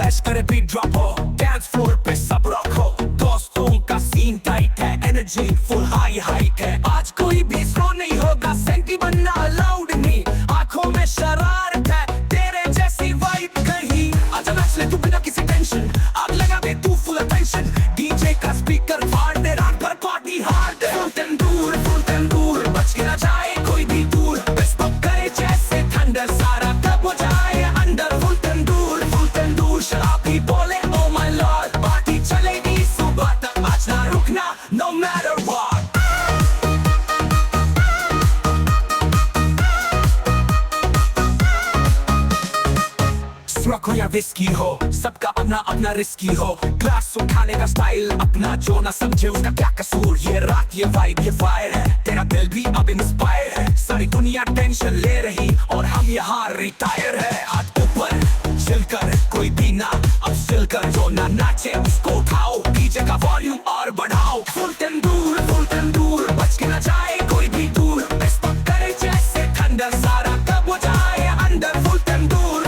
Flash करे beat drop हो, dance floor पे सब रॉक हो। दोस्तों का सीन टाइट है, एनर्जी फुल हाई हाइट है। आज कोई भी स्लो नहीं होगा, सेंटी बनना अलाउड नहीं। आंखों में शरारत है, तेरे जैसी वाइब कहीं। आजा नाच ले तू बिना किसी टेंशन, आग लगा दे तू फुल अटेंशन। डीजे का स्पीकर फाड़ दे, रात भर पार्टी हार्ड। फुल तंदूर बच के ना जाए कोई भी दूर। बेस्ट पक करे जैसे थंडर, सारा कब हो जाए अंडर। फुल तंदूर शराब ही बोले ओ माय लॉर्ड। पार्टी चलेगी सुबह तक, आज ना रुकना नो मैटर व्हाट। रॉक हो या विस्की हो, सबका अपना अपना रिस्की हो। ग्लास उठाने का स्टाइल अपना, जो ना समझे उसका क्या कसूर। ये रात ये वाइब ये फायर है, तेरा दिल भी अब इंस्पायर है। सारी दुनिया टेंशन ले रही और हम यहाँ रिटायर है। हाथ ऊपर चिलकर कोई भी ना अब चिलकर, जो ना नाचे उसको उठाओ, डीजे का वॉल्यूम और बढ़ाओ। फुल तंदूर बच के ना जाए कोई भी दूर। बेस्ट पक करे जैसे थंडर, सारा कब हो जाए अंदर। फुल तंदूर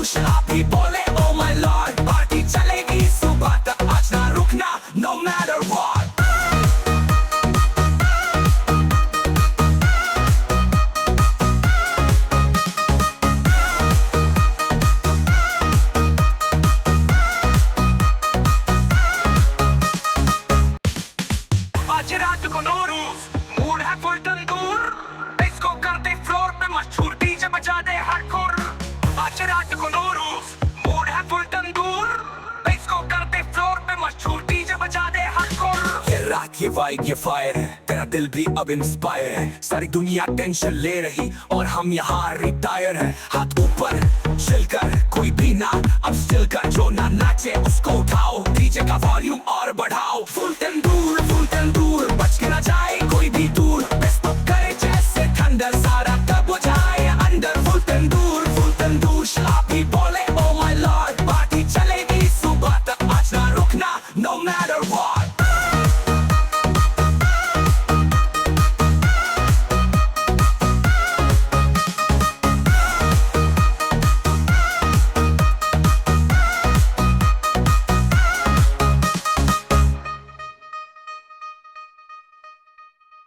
शराब ही बोले ओ माय लॉर्ड। पार्टी चलेगी सुबह तक, आज ना रुकना नो मैटर व्हाट। आज रात को नो रूफ, मूड है फुल तंदूर। इसको करते फ्लोर पे मशहूर, डीजे बजा दे हार्डकोर। आज रात को नो रूफ, मूड है फुल तंदूर। इसको करते फ्लोर पे मशहूर, डीजे बजा दे हार्डकोर। ये रात ये वाइब ये फायर है, तेरा दिल भी अब इंस्पायर है। सारी दुनिया टेंशन ले रही और हम यहाँ रिटायर है। हाथ ऊपर चिलकर कोई भी ना अब स्टिल